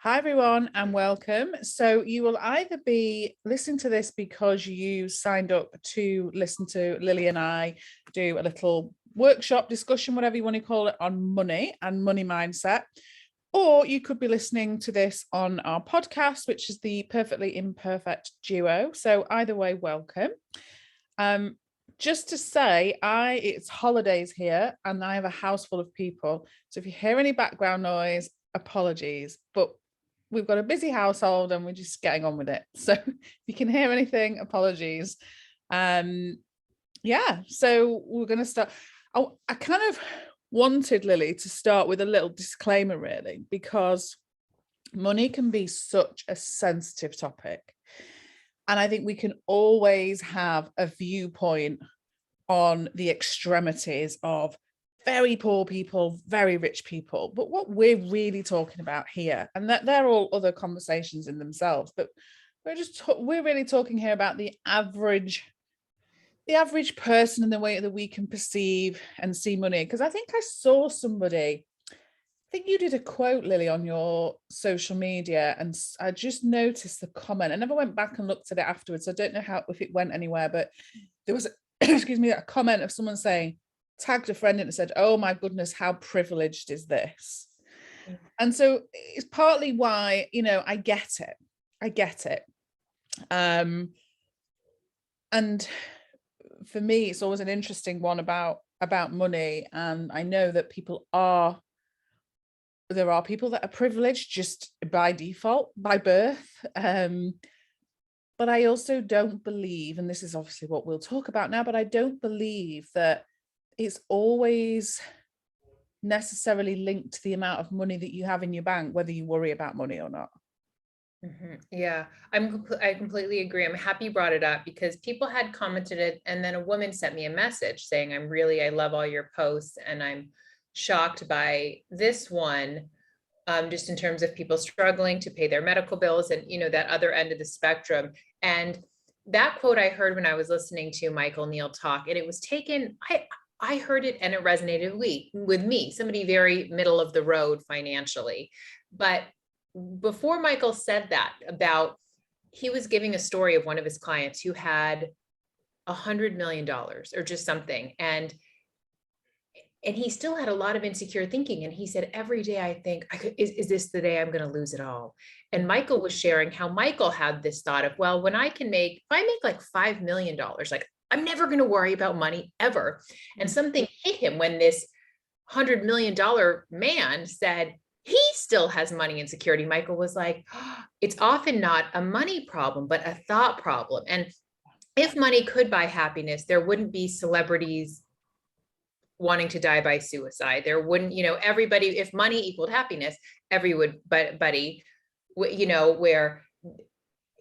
Hi, everyone, and welcome. So you will either be listening to this because you signed up to listen to Lily and I do a little workshop discussion, whatever you want to call it, on money and money mindset, or you could be listening to this on our podcast, which is the Perfectly Imperfect Duo. So either way, welcome. Just to say, it's holidays here and I have a house full of people. So if you hear any background noise, apologies, but we've got a busy household and we're just getting on with it. So if you can hear anything, apologies. So we're going to start. I kind of wanted Lily to start with a little disclaimer, really, because money can be such a sensitive topic. And I think we can always have a viewpoint on the extremities of very poor people, very rich people. But what we're really talking about here, and that they're all other conversations in themselves, but we're really talking here about the average person and the way that we can perceive and see money. Because I think I saw somebody, I think you did a quote, Lily, on your social media, and I just noticed the comment. I never went back and looked at it afterwards. I don't know if it went anywhere, but there was a comment of someone saying, tagged a friend in and said, "Oh my goodness, how privileged is this?" And so it's partly why, I get it. And for me, it's always an interesting one about money. And I know that there are people that are privileged just by default, by birth. But I also don't believe, and this is obviously what we'll talk about now, but I don't believe that it's always necessarily linked to the amount of money that you have in your bank, whether you worry about money or not. Yeah, I completely agree. I'm happy you brought it up because people had commented it, and then a woman sent me a message saying, I love all your posts, and I'm shocked by this one, just in terms of people struggling to pay their medical bills and, that other end of the spectrum. And that quote I heard when I was listening to Michael Neal talk, and it was taken, I heard it and it resonated with me, somebody very middle of the road financially. But before Michael said that he was giving a story of one of his clients who had $100 million or just something. And he still had a lot of insecure thinking. And he said, every day I think, is this the day I'm going to lose it all? And Michael was sharing how Michael had this thought of, well, if I make like $5 million, like I'm never going to worry about money ever. And something hit him when this $100 million man said he still has money insecurity. Michael was like, oh, it's often not a money problem, but a thought problem. And if money could buy happiness, there wouldn't be celebrities wanting to die by suicide. There wouldn't, everybody, if money equaled happiness, everybody, where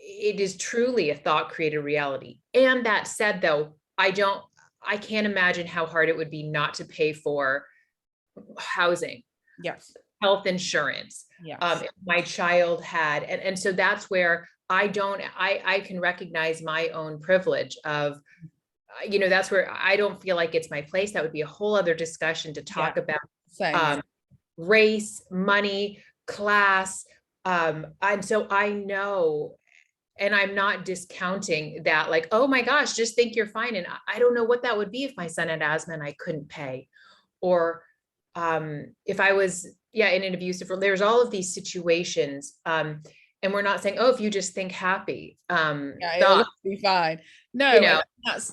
it is truly a thought created reality. And that said, though, I can't imagine how hard it would be not to pay for housing, Yes, health insurance. yes. If my child had, and so that's where I can recognize my own privilege of, that's where I don't feel like it's my place. That would be a whole other discussion to talk about race, money, class. And so I know, and I'm not discounting that, like, oh my gosh, just think you're fine. And I don't know what that would be if my son had asthma and I couldn't pay, or if I was, in an abusive, there's all of these situations. And we're not saying, oh, if you just think happy, it'll be fine. No,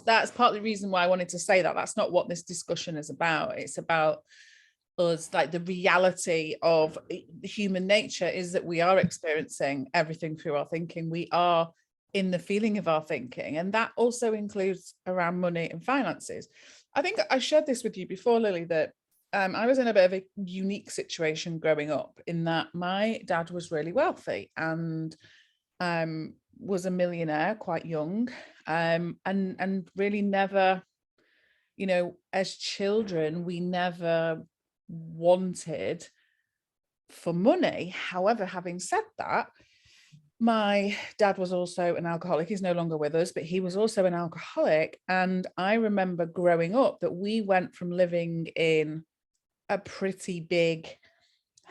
that's part of the reason why I wanted to say that. That's not what this discussion is about. It's about us, like the reality of human nature is that we are experiencing everything through our thinking. We are in the feeling of our thinking, and that also includes around money and finances. I think I shared this with you before, Lily, that I was in a bit of a unique situation growing up, in that my dad was really wealthy and was a millionaire quite young, and really never, as children, we never wanted for money. However, having said that, my dad was also an alcoholic. He's no longer with us, but he was also an alcoholic. And I remember growing up that we went from living in a pretty big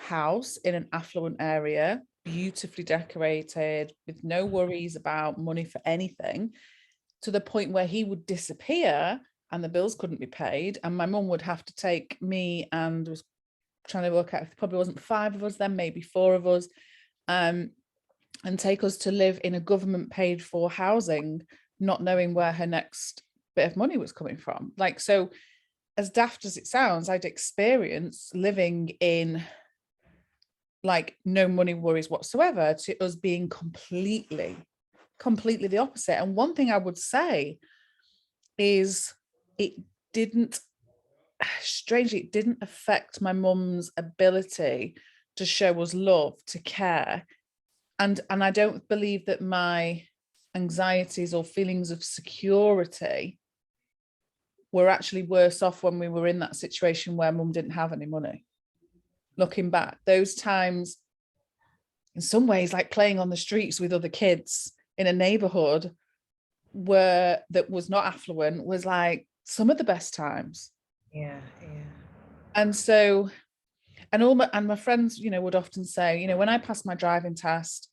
house in an affluent area beautifully decorated, with no worries about money for anything, to the point where he would disappear and the bills couldn't be paid. And my mum would have to take me, and was trying to work out, if probably wasn't 5 of us then, maybe 4 of us, and take us to live in a government paid for housing, not knowing where her next bit of money was coming from. Like, so as daft as it sounds, I'd experienced living in like no money worries whatsoever, to us being completely the opposite. And one thing I would say is, it didn't, strangely, it didn't affect my mum's ability to show us love, to care. And I don't believe that my anxieties or feelings of security were actually worse off when we were in that situation where mum didn't have any money. Looking back, those times, in some ways, like playing on the streets with other kids in a neighborhood where that was not affluent, was like some of the best times. Yeah. And so, and my friends, would often say, when I passed my driving test,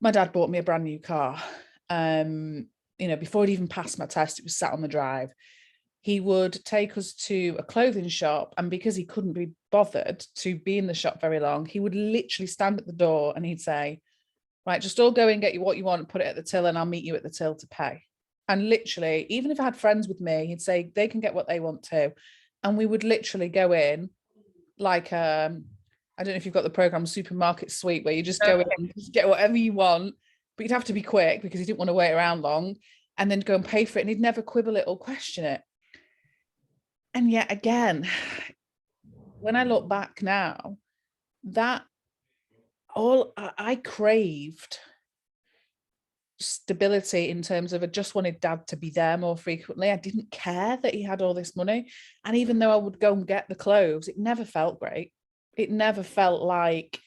my dad bought me a brand new car. Before I'd even passed my test, it was sat on the drive. He would take us to a clothing shop, and because he couldn't be bothered to be in the shop very long, he would literally stand at the door and he'd say, right, just all go and get you what you want and put it at the till, and I'll meet you at the till to pay. And literally, even if I had friends with me, he'd say they can get what they want to. And we would literally go in like, I don't know if you've got the program Supermarket Sweep, where you just go in and just get whatever you want, but you'd have to be quick because he didn't want to wait around long, and then go and pay for it. And he'd never quibble it or question it. And yet again, when I look back now, that all I craved stability, in terms of I just wanted dad to be there more frequently. I didn't care that he had all this money. And even though I would go and get the clothes, it never felt great. It never felt like,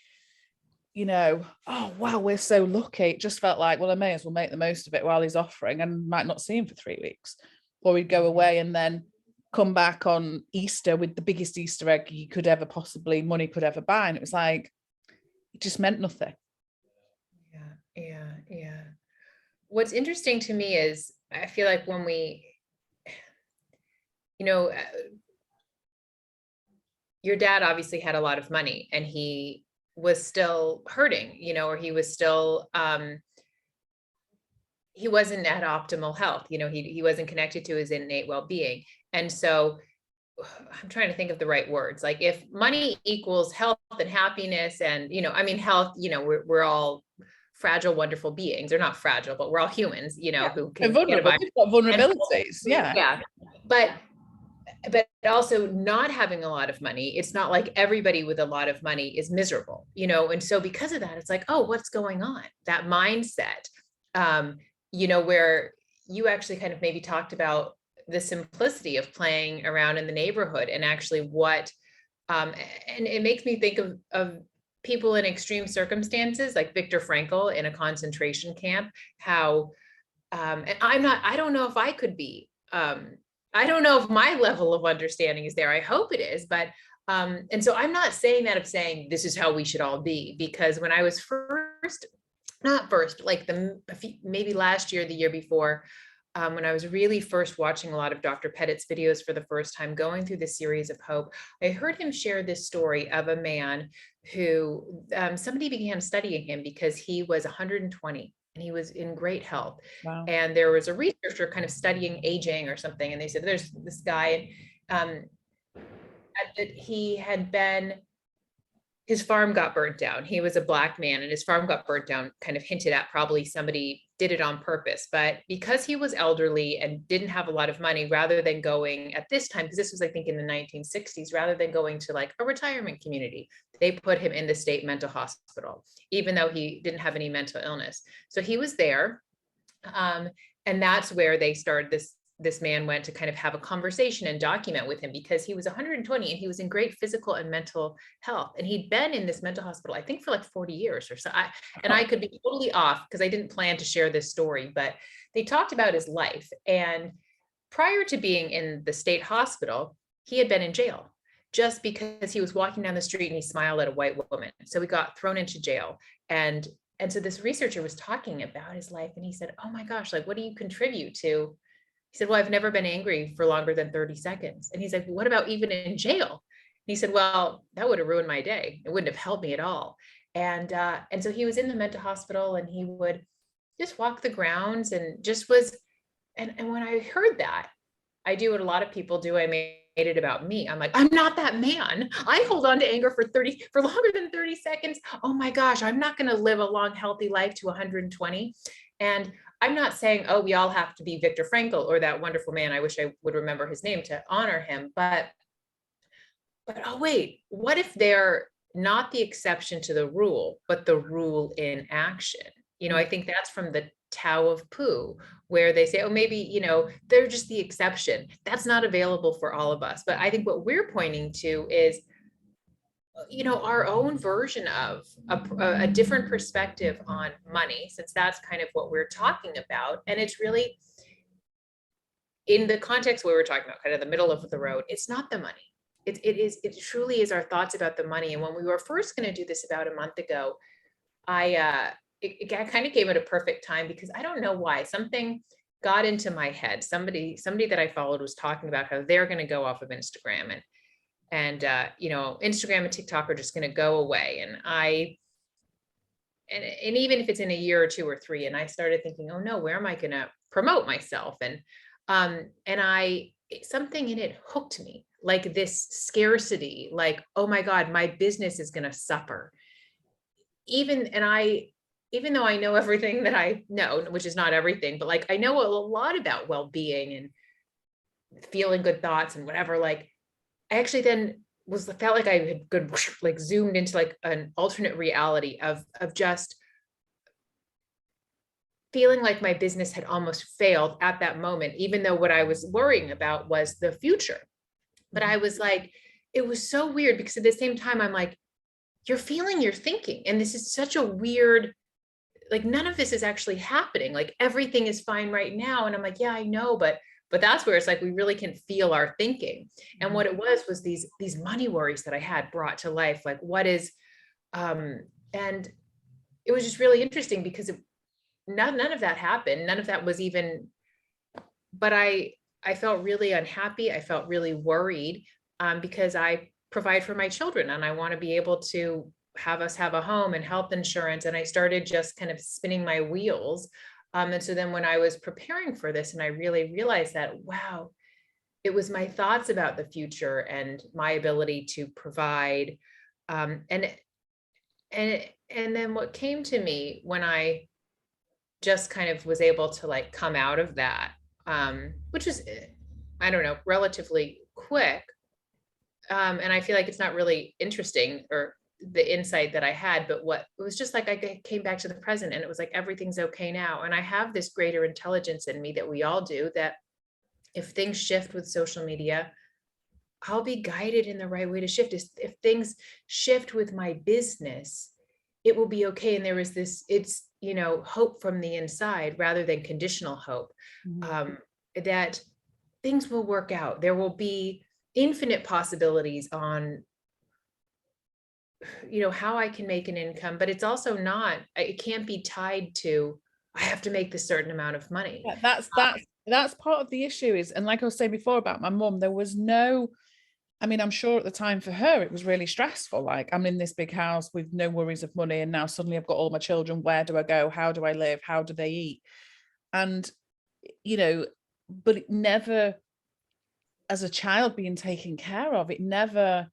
oh, wow, we're so lucky. It just felt like, well, I may as well make the most of it while he's offering, and might not see him for 3 weeks. Or we'd go away and then come back on Easter with the biggest Easter egg money could ever buy. And it was like, it just meant nothing. Yeah. What's interesting to me is, I feel like when we, your dad obviously had a lot of money, and he was still hurting, or he was still, he wasn't at optimal health. He wasn't connected to his innate well-being. And so I'm trying to think of the right words. Like, if money equals health and happiness, and, health, we're all fragile, wonderful beings. They're not fragile, but we're all humans, who can get a We've got vulnerabilities. Yeah. But also, not having a lot of money, it's not like everybody with a lot of money is miserable, and so because of that, it's like, oh, what's going on? That mindset, where you actually kind of maybe talked about the simplicity of playing around in the neighborhood, and actually what, and it makes me think of people in extreme circumstances, like Viktor Frankl in a concentration camp, how, and I don't know if I could be, I don't know if my level of understanding is there. I hope it is, but, and so I'm not saying that of saying this is how we should all be, because when I was like maybe last year, the year before, when I was really first watching a lot of Dr. Pettit's videos for the first time, going through the series of hope, I heard him share this story of a man who, somebody began studying him because he was 120 and he was in great health. Wow. And there was a researcher kind of studying aging or something. And they said, there's this guy, that he had been, his farm got burnt down. He was a Black man, and his farm got burnt down, kind of hinted at probably somebody did it on purpose. But because he was elderly and didn't have a lot of money, rather than going at this time, because this was, I think, in the 1960s, rather than going to like a retirement community, they put him in the state mental hospital, even though he didn't have any mental illness. So he was there. And that's where they started this man went to kind of have a conversation and document with him, because he was 120 and he was in great physical and mental health. And he'd been in this mental hospital, I think, for like 40 years or so. I could be totally off because I didn't plan to share this story, but they talked about his life. And prior to being in the state hospital, he had been in jail. just because he was walking down the street and he smiled at a white woman. So he got thrown into jail. And so this researcher was talking about his life, and he said, oh my gosh, like, what do you contribute to? He said, well, I've never been angry for longer than 30 seconds. And he's like, what about even in jail? And he said, well, that would have ruined my day. It wouldn't have helped me at all. And so he was in the mental hospital, and he would just walk the grounds and just was, and when I heard that, I do what a lot of people do. I made it about me. I'm like, I'm not that man. I hold on to anger for longer than 30 seconds. Oh my gosh, I'm not going to live a long, healthy life to 120. And I'm not saying, oh, we all have to be Viktor Frankl or that wonderful man. I wish I would remember his name to honor him. But oh, wait, what if they're not the exception to the rule, but the rule in action? I think that's from the Tao of Pooh, where they say, oh, maybe, they're just the exception. That's not available for all of us. But I think what we're pointing to is, our own version of a different perspective on money, since that's kind of what we're talking about. And it's really, in the context where we're talking about kind of the middle of the road, it's not the money. It truly is our thoughts about the money. And when we were first going to do this about a month ago, it kind of came at a perfect time, because I don't know why, something got into my head. Somebody that I followed was talking about how they're going to go off of Instagram, and Instagram and TikTok are just going to go away. And even if it's in a year or 2 or 3, and I started thinking, oh no, where am I going to promote myself? And something in it hooked me, like this scarcity, like, oh my God, my business is going to suffer. Even though I know everything that I know, which is not everything, but like, I know a lot about well-being and feeling good thoughts and whatever, like, I actually then felt like I had good, like, zoomed into like an alternate reality of just feeling like my business had almost failed at that moment, even though what I was worrying about was the future. But I was like, it was so weird, because at the same time, I'm like, you're feeling, you're thinking. And this is such a weird, like, none of this is actually happening. Like, everything is fine right now. And I'm like, yeah, I know, but that's where it's like, we really can feel our thinking. And what it was these money worries that I had brought to life. Like, what is, and it was just really interesting, because none of that happened. None of that was even, but I felt really unhappy. I felt really worried, because I provide for my children, and I want to be able to have us have a home and health insurance. And I started just kind of spinning my wheels. And so then when I was preparing for this, and I really realized that, wow, it was my thoughts about the future and my ability to provide. And then what came to me when I just kind of was able to like come out of that, which was, I don't know, relatively quick. And I feel like it's not really interesting, or the insight that I had, but what it was just like, I came back to the present, and it was like, everything's okay now. And I have this greater intelligence in me that we all do, that if things shift with social media, I'll be guided in the right way to shift. If things shift with my business, it will be okay. And there is this, it's, hope from the inside rather than conditional hope, that things will work out. There will be infinite possibilities on, how I can make an income, but it's also not, it can't be tied to, I have to make this certain amount of money. Yeah, that's part of the issue is, and like I was saying before about my mum, there was no, I mean, I'm sure at the time for her, it was really stressful. Like, I'm in this big house with no worries of money, and now suddenly I've got all my children. Where do I go? How do I live? How do they eat? And, but it never, as a child being taken care of, it never,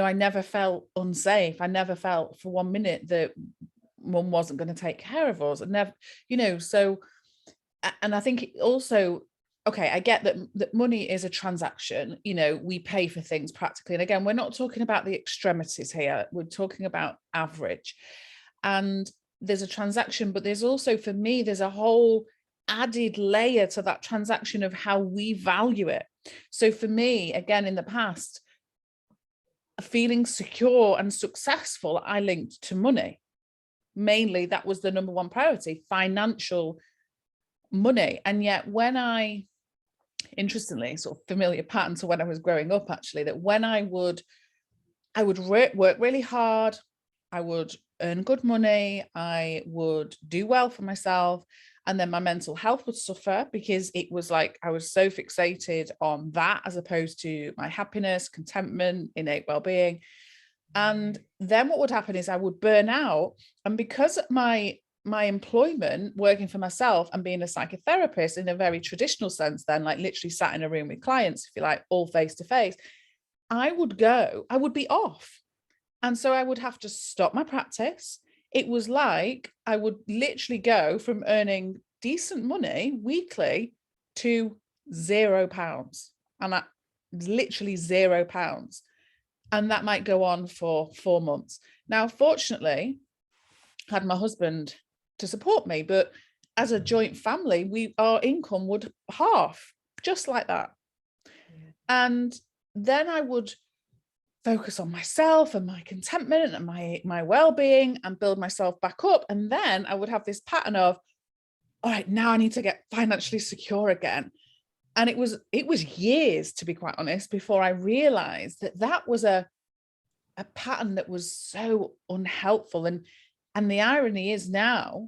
I never felt unsafe. I never felt for 1 minute that mum wasn't going to take care of us. And never, so, and I think also, okay, I get that money is a transaction, we pay for things practically. And again, we're not talking about the extremities here. We're talking about average. And there's a transaction, but there's also, for me, there's a whole added layer to that transaction of how we value it. So for me, again, in the past, feeling secure and successful, I linked to money. Mainly, that was the number one priority, financial money. And yet when I interestingly, sort of familiar pattern to when I was growing up, actually, that when I would work really hard, I would earn good money, I would do well for myself, and then my mental health would suffer because it was like I was so fixated on that as opposed to my happiness, contentment, innate well-being. And then what would happen is I would burn out. And because my employment, working for myself and being a psychotherapist in a very traditional sense, then like literally sat in a room with clients, if you like, all face to face, I would be off. And so I would have to stop my practice. It was like I would literally go from earning decent money weekly to £0. And I literally £0. And that might go on for 4 months. Now, fortunately, I had my husband to support me, but as a joint family, our income would half, just like that. Yeah. And then I would focus on myself and my contentment and my well-being and build myself back up. And then I would have this pattern of, all right, now I need to get financially secure again. And it was years, to be quite honest, before I realized that was a pattern that was so unhelpful. And the irony is now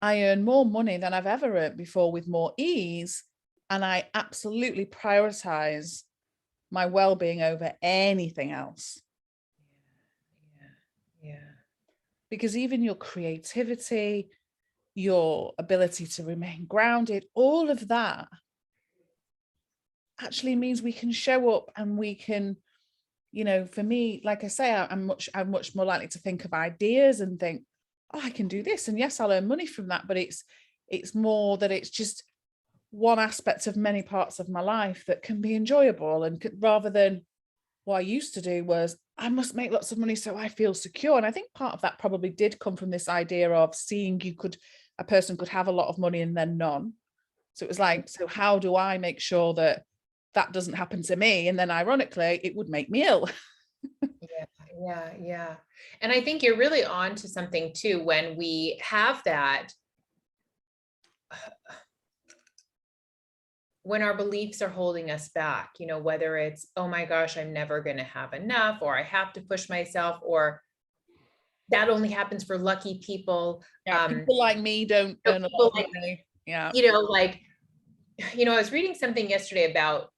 I earn more money than I've ever earned before with more ease. And I absolutely prioritize my well-being over anything else. Yeah. Because even your creativity, your ability to remain grounded, all of that actually means we can show up and we can, for me, like I say, I'm much more likely to think of ideas and think, oh, I can do this. And yes, I'll earn money from that, but it's more that it's just one aspect of many parts of my life that can be enjoyable, and rather than what I used to do was I must make lots of money so I feel secure. And I think part of that probably did come from this idea of seeing a person could have a lot of money and then none. So it was like, so how do I make sure that doesn't happen to me? And then ironically, it would make me ill. Yeah. And I think you're really on to something too, when we have that, when our beliefs are holding us back, whether it's, oh my gosh, I'm never going to have enough, or I have to push myself, or that only happens for lucky people. Yeah, people like me don't earn a lot of money. Yeah. I was reading something yesterday about,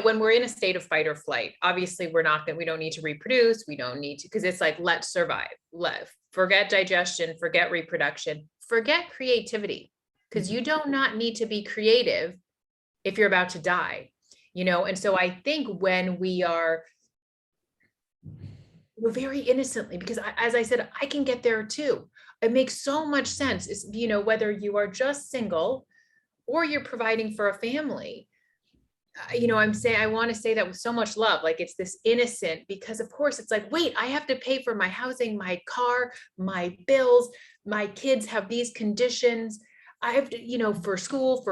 when we're in a state of fight or flight, obviously we don't need to reproduce. We don't need to, because it's like, let's survive, forget digestion, forget reproduction, forget creativity, because you do not need to be creative if you're about to die, And so I think when we're very innocently, because as I said, I can get there too. It makes so much sense. It's, whether you are just single or you're providing for a family, I want to say that with so much love, like it's this innocent, because of course it's like, wait, I have to pay for my housing, my car, my bills, my kids have these conditions. I have to, for school,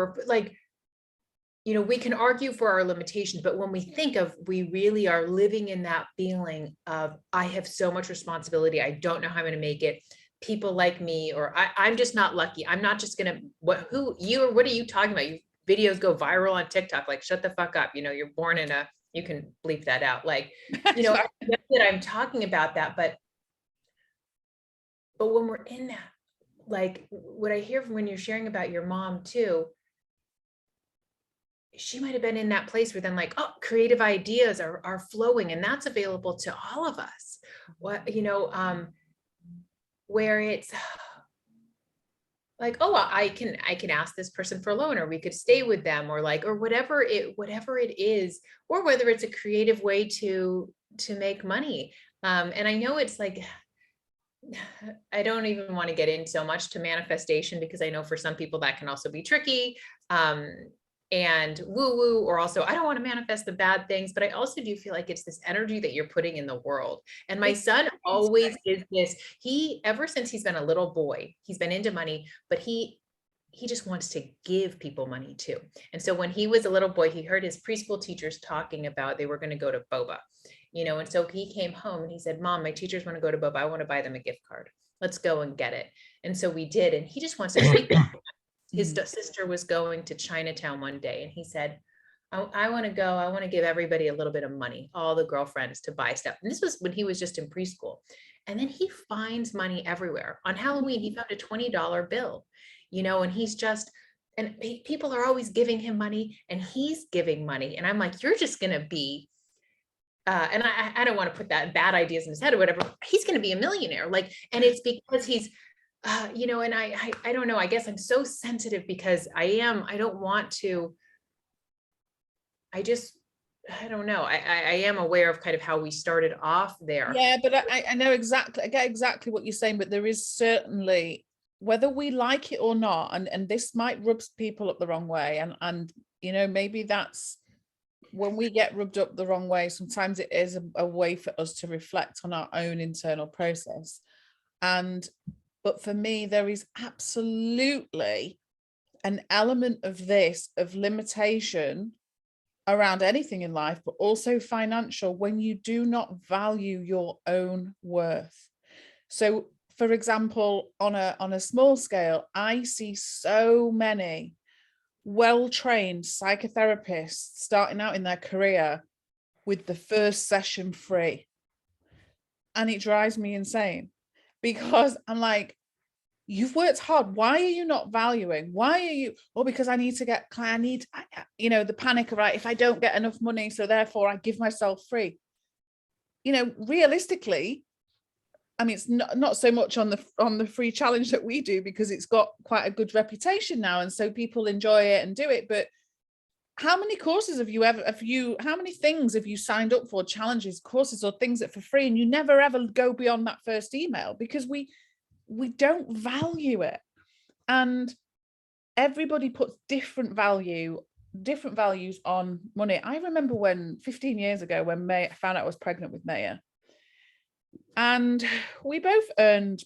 we can argue for our limitations, but when we think of, we really are living in that feeling of, I have so much responsibility. I don't know how I'm going to make it. People like me, or I'm just not lucky. I'm not just going to, what are you talking about? Videos go viral on TikTok, like, shut the fuck up. You're born in you can bleep that out. Like, that I'm talking about that, but when we're in that, like what I hear from when you're sharing about your mom too, she might've been in that place where then like, oh, creative ideas are flowing, and that's available to all of us. Where it's like, oh, I can ask this person for a loan, or we could stay with them, or whatever it is, or whether it's a creative way to make money. And I know it's like, I don't even want to get in so much to manifestation, because I know for some people that can also be tricky. And woo-woo, or also, I don't want to manifest the bad things, but I also do feel like it's this energy that you're putting in the world. And my son always is this, ever since he's been a little boy, he's been into money, but he just wants to give people money too. And so when he was a little boy, he heard his preschool teachers talking about, they were going to go to boba, and so he came home and he said, Mom, my teachers want to go to boba. I want to buy them a gift card. Let's go and get it. And so we did. And he just wants to treat them. His sister was going to Chinatown one day, and he said, I want to go. I want to give everybody a little bit of money, all the girlfriends, to buy stuff. And this was when he was just in preschool. And then he finds money everywhere. On Halloween, he found a $20 bill, and he's just, and people are always giving him money, and he's giving money. And I'm like, you're just going to be, and I don't want to put that bad ideas in his head or whatever. He's going to be a millionaire. Like, and it's because he's, and I don't know, I guess I'm so sensitive because I don't want to, I don't know. I am aware of kind of how we started off there. Yeah, but I know exactly, I get exactly what you're saying, but there is certainly, whether we like it or not, and this might rub people up the wrong way, and maybe that's when we get rubbed up the wrong way, sometimes it is a way for us to reflect on our own internal process. But for me, there is absolutely an element of this, of limitation around anything in life, but also financial, when you do not value your own worth. So, for example, on a small scale, I see so many well-trained psychotherapists starting out in their career with the first session free. And it drives me insane, because I'm like, you've worked hard. Why are you not valuing? Why are you, because I need to get, the panic of, right, if I don't get enough money, so therefore I give myself free. Realistically, I mean, it's not so much on the free challenge that we do, because it's got quite a good reputation now, and so people enjoy it and do it. But how many courses how many things have you signed up for, challenges, courses, or things that for free, and you never ever go beyond that first email because we don't value it? And everybody puts different values on money. I remember when 15 years ago, when I found out I was pregnant with Maya, and we both earned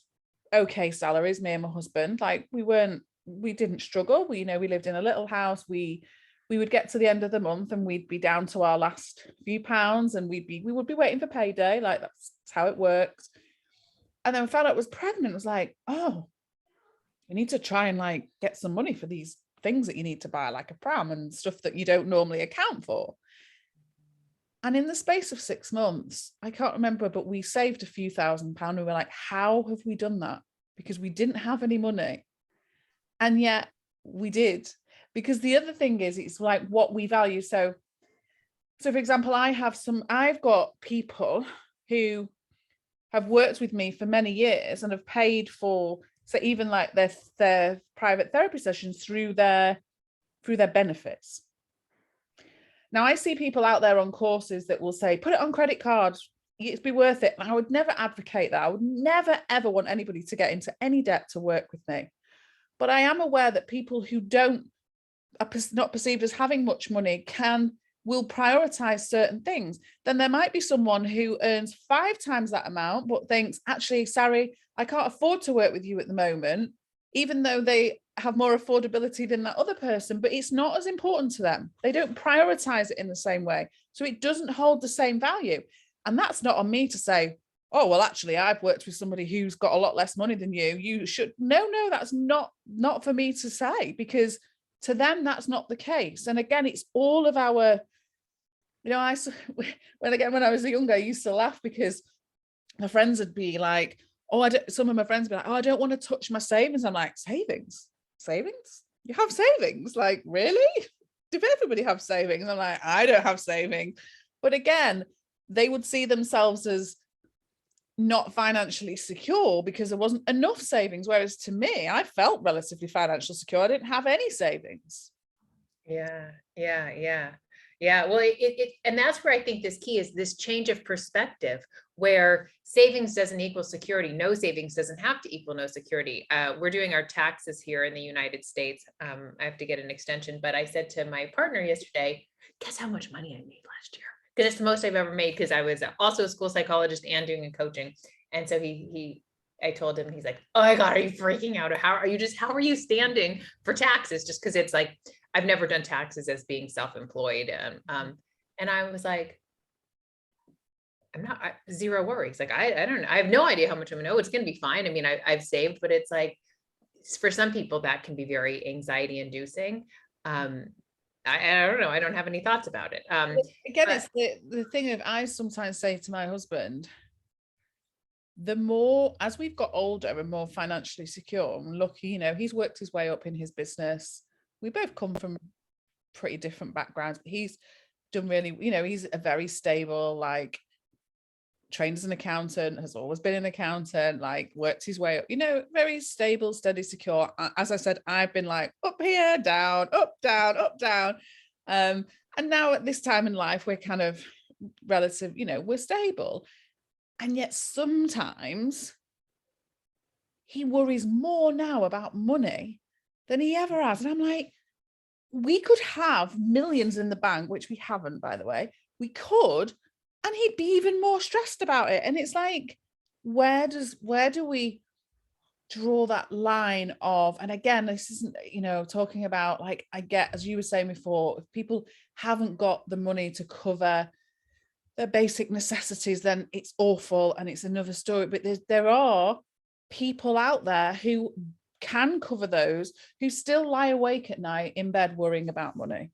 okay salaries, me and my husband. Like, we didn't struggle. We lived in a little house. We would get to the end of the month and we'd be down to our last few pounds, and we would be waiting for payday. Like, that's how it worked. And then we found out I was pregnant. It was like, oh, you need to try and get some money for these things that you need to buy, like a pram and stuff that you don't normally account for. And in the space of 6 months, I can't remember, but we saved a few £1,000s. We were like, how have we done that? Because we didn't have any money. And yet we did. Because the other thing is, it's like what we value. So for example, I've got people who have worked with me for many years and have paid for, so even like their private therapy sessions through their benefits. Now, I see people out there on courses that will say, put it on credit cards, it's be worth it. And I would never advocate that. I would never, ever want anybody to get into any debt to work with me. But I am aware that people who are not perceived as having much money will prioritize certain things. Then there might be someone who earns 5 times that amount, but thinks, actually, Sarie, I can't afford to work with you at the moment, even though they have more affordability than that other person, but it's not as important to them. They don't prioritize it in the same way. So it doesn't hold the same value. And that's not on me to say, oh, well, actually, I've worked with somebody who's got a lot less money than you. You should. No, that's not for me to say, because to them, that's not the case. And again, it's all of our, when I was younger, I used to laugh because my friends would be like, some of my friends would be like, oh, I don't want to touch my savings. I'm like, savings? You have savings? Like, really? Do everybody have savings? I'm like, I don't have savings. But again, they would see themselves as not financially secure because there wasn't enough savings. Whereas to me, I felt relatively financially secure. I didn't have any savings. Yeah. Well, and that's where I think this key is this change of perspective, where savings doesn't equal security. No savings doesn't have to equal no security. We're doing our taxes here in the United States. I have to get an extension, but I said to my partner yesterday, guess how much money I made last year? Because it's the most I've ever made, because I was also a school psychologist and doing a coaching. And so I told him, he's like, oh my God, are you freaking out? How are you standing for taxes? Just because it's like, I've never done taxes as being self-employed. And I was like, zero worries. Like, I don't know. I have no idea how much I'm gonna know. It's going to be fine. I mean, I've saved, but it's like, for some people that can be very anxiety inducing. I don't know. I don't have any thoughts about it. Again, But it's the thing of, I sometimes say to my husband, the more, as we've got older and more financially secure and lucky, you know, he's worked his way up in his business. We both come from pretty different backgrounds, but he's done really, you know, he's a very stable, like, trained as an accountant, has always been an accountant, like worked his way up, you know, very stable, steady, secure. As I said, I've been like up here, down, up, down, up, down. And now at this time in life, we're kind of relative, you know, we're stable. And yet sometimes he worries more now about money than he ever has. And I'm like, we could have millions in the bank, which we haven't, by the way. We could, and he'd be even more stressed about it. And it's like, where do we draw that line of, and again, this isn't, you know, talking about, like, I get, as you were saying before, if people haven't got the money to cover their basic necessities, then it's awful and it's another story. But there are people out there who can cover those, who still lie awake at night in bed worrying about money.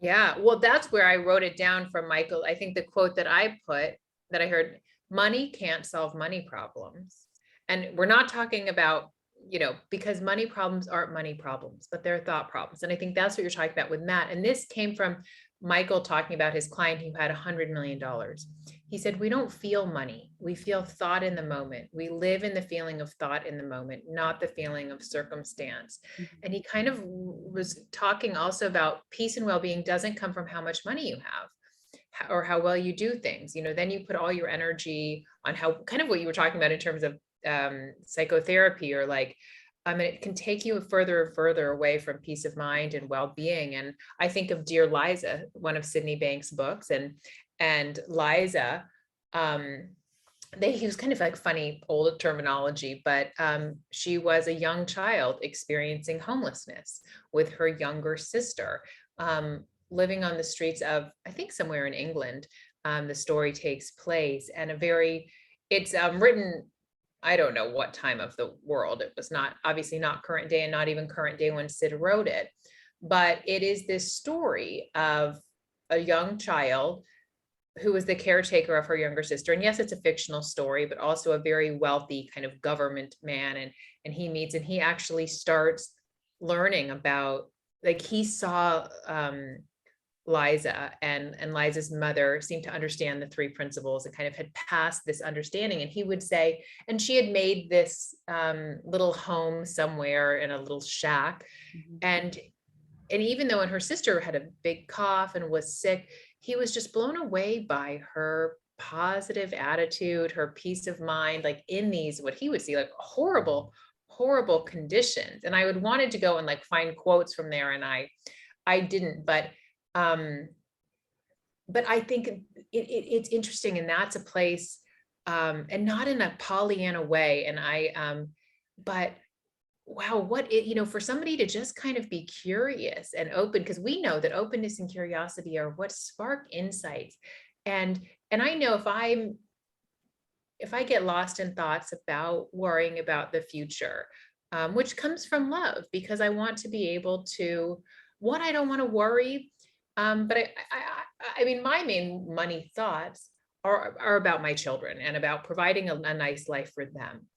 yeah, well, that's where I wrote it down from Michael. I think the quote that I put, that I heard, money can't solve money problems. And we're not talking about, you know, because money problems aren't money problems, but they're thought problems. And I think that's what you're talking about with Matt. And this came from Michael talking about his client who had $100 million. He said, we don't feel money. We feel thought in the moment. We live in the feeling of thought in the moment, not the feeling of circumstance. And he kind of was talking also about peace and well-being doesn't come from how much money you have or how well you do things. You know, then you put all your energy on how, kind of what you were talking about in terms of psychotherapy, or like, it can take you further and further away from peace of mind and well-being. And I think of Dear Liza, one of Sydney Banks' books, and Liza, they use kind of like funny old terminology, but she was a young child experiencing homelessness with her younger sister, living on the streets of, I think, somewhere in England. The story takes place, and it's written, I don't know what time of the world. It was not, obviously not current day, and not even current day when Sid wrote it. But it is this story of a young child who was the caretaker of her younger sister. And yes, it's a fictional story, but also a very wealthy kind of government man. And he meets, and he actually starts learning about, like, he saw Liza, and Liza's mother seemed to understand the three principles and kind of had passed this understanding. And he would say, and she had made this little home somewhere in a little shack. Mm-hmm. And even though, and her sister had a big cough and was sick, he was just blown away by her positive attitude, her peace of mind, like in these, what he would see, like horrible, horrible conditions. And I would wanted to go and like find quotes from there, and I didn't, but I think it's interesting, and that's a place, and not in a Pollyanna way. And but wow, for somebody to just kind of be curious and open, because we know that openness and curiosity are what spark insights. And I know if I get lost in thoughts about worrying about the future, which comes from love, because I want to be able to, I don't want to worry. But I mean, my main money thoughts are about my children and about providing a nice life for them.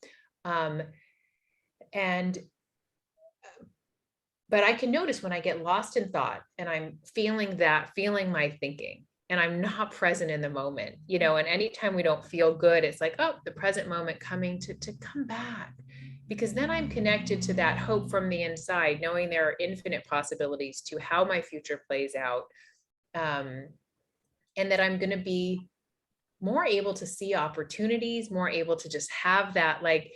But I can notice when I get lost in thought and I'm feeling my thinking, and I'm not present in the moment, and anytime we don't feel good, it's like, oh, the present moment coming to come back, because then I'm connected to that hope from the inside, knowing there are infinite possibilities to how my future plays out. And that I'm going to be more able to see opportunities, more able to just have that, like,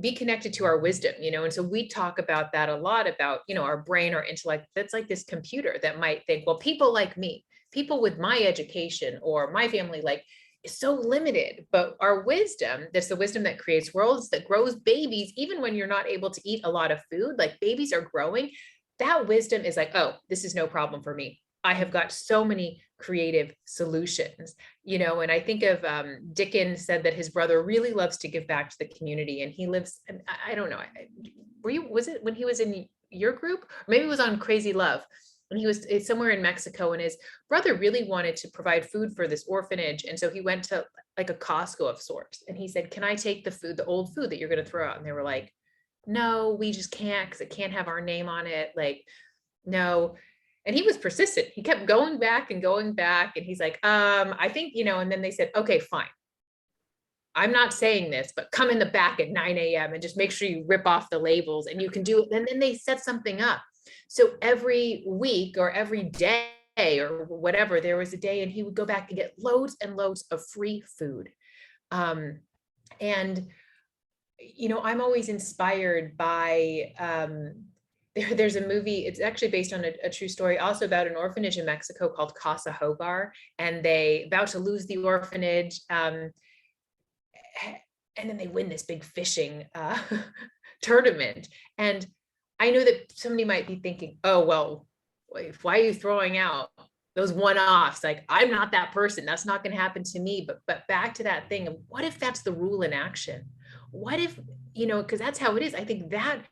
be connected to our wisdom, and so we talk about that a lot, about, our brain, our intellect, that's like this computer that might think, well, people like me, people with my education or my family, like, is so limited. But our wisdom, that's the wisdom that creates worlds, that grows babies, even when you're not able to eat a lot of food, like babies are growing, that wisdom is like, oh, this is no problem for me. I have got so many creative solutions, and I think of Dickens said that his brother really loves to give back to the community, and he lives, and I don't know, was it when he was in your group? Maybe it was on Crazy Love. And he was somewhere in Mexico, and his brother really wanted to provide food for this orphanage. And so he went to like a Costco of sorts. And he said, can I take the food, the old food that you're going to throw out? And they were like, no, we just can't, because it can't have our name on it. Like, no. And he was persistent. He kept going back and going back. And he's like, I think, and then they said, okay, fine. I'm not saying this, but come in the back at 9 a.m. and just make sure you rip off the labels and you can do it. And then they set something up. So every week or every day or whatever, there was a day and he would go back and get loads and loads of free food. And, I'm always inspired by, there's a movie, it's actually based on a true story, also about an orphanage in Mexico called Casa Hogar, and they about to lose the orphanage. And then they win this big fishing tournament. And I know that somebody might be thinking, oh, well, why are you throwing out those one-offs? Like, I'm not that person. That's not going to happen to me. But back to that thing of what if that's the rule in action? What if, because that's how it is. I think that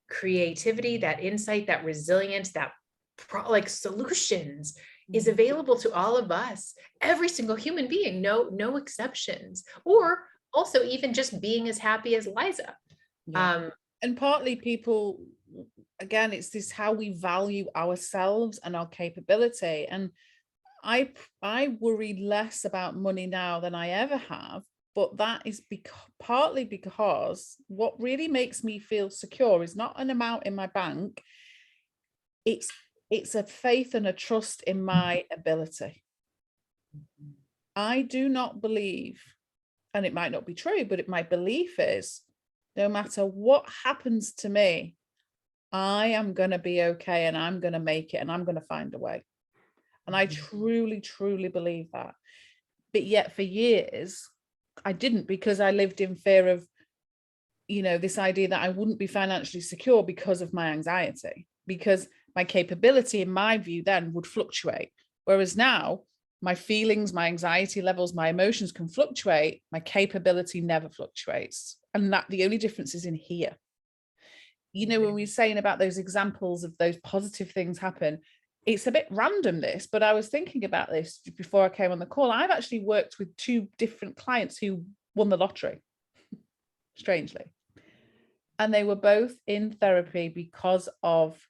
creativity, that insight, that resilience, that solutions is available to all of us, every single human being, no exceptions. Or also even just being as happy as Liza. Yeah. And partly people, again, it's this how we value ourselves and our capability. And I worry less about money now than I ever have, but that is partly because what really makes me feel secure is not an amount in my bank. It's a faith and a trust in my ability. I do not believe, and it might not be true, but my belief is no matter what happens to me, I am going to be okay and I'm going to make it and I'm going to find a way. And I truly, truly believe that. But yet for years, I didn't, because I lived in fear of, this idea that I wouldn't be financially secure because of my anxiety, because my capability, in my view, then would fluctuate. Whereas now, my feelings, my anxiety levels, my emotions can fluctuate. My capability never fluctuates. And that the only difference is in here. When we're saying about those examples of those positive things happen, it's a bit random this, but I was thinking about this before I came on the call. I've actually worked with 2 different clients who won the lottery, strangely. And they were both in therapy because of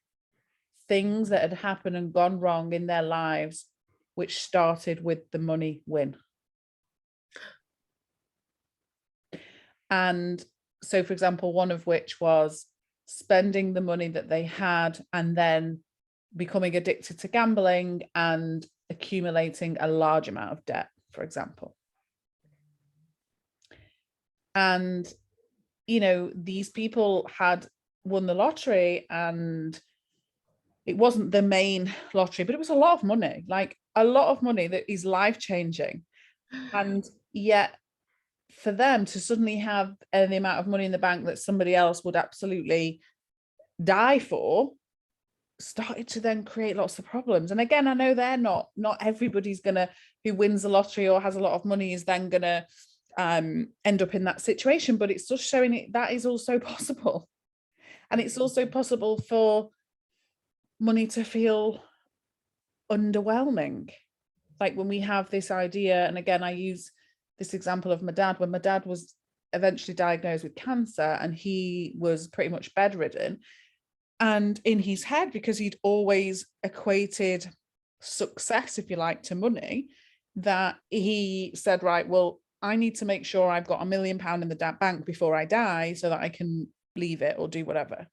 things that had happened and gone wrong in their lives, which started with the money win. And so, for example, one of which was spending the money that they had and then becoming addicted to gambling and accumulating a large amount of debt, for example. And, these people had won the lottery, and it wasn't the main lottery, but it was a lot of money, like a lot of money that is life-changing. And yet for them to suddenly have the amount of money in the bank that somebody else would absolutely die for started to then create lots of problems. And again, I know they're not everybody's gonna, who wins the lottery or has a lot of money, is then gonna end up in that situation, but it's just showing it that is also possible. And it's also possible for money to feel underwhelming. Like when we have this idea, and again, I use this example of my dad, when my dad was eventually diagnosed with cancer and he was pretty much bedridden. And in his head, because he'd always equated success, if you like, to money, that he said, right, well, I need to make sure I've got £1 million in the bank before I die so that I can leave it or do whatever.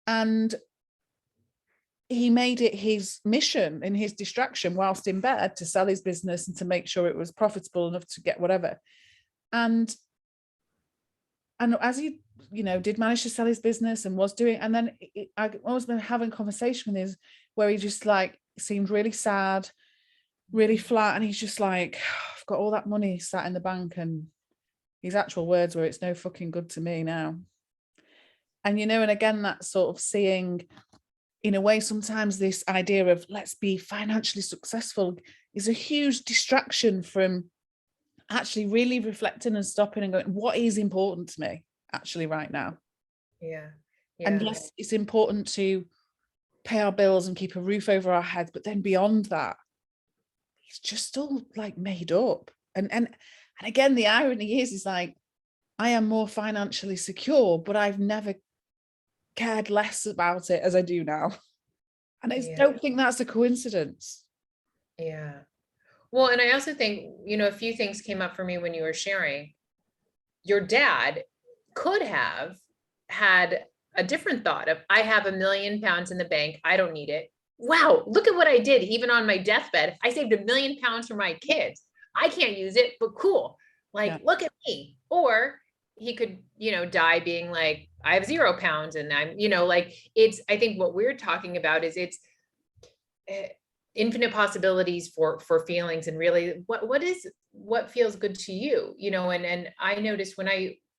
And he made it his mission and his distraction whilst in bed to sell his business and to make sure it was profitable enough to get whatever. And as he, did manage to sell his business and was doing, and then I was having a conversation with him where he just seemed really sad, really flat. And he's just like, I've got all that money sat in the bank. And his actual words were, it's no fucking good to me now. And, and again, that sort of seeing, in a way, sometimes this idea of let's be financially successful is a huge distraction from actually really reflecting and stopping and going, what is important to me actually right now? Yeah. And Yeah. yes, it's important to pay our bills and keep a roof over our heads, but then beyond that, it's just all like made up. And again, the irony is like, I am more financially secure, but I've never cared less about it as I do now. And I Yeah. don't think that's a coincidence. Yeah. Well, and I also think, a few things came up for me when you were sharing. Your dad could have had a different thought of, I have £1,000,000 in the bank. I don't need it. Wow, look at what I did. Even on my deathbed, I saved £1,000,000 for my kids. I can't use it, but cool. Like, Yeah. look at me. Or he could, die being like, I have £0 and I'm, like I think what we're talking about is it's infinite possibilities for feelings, and really what feels good to you, and I noticed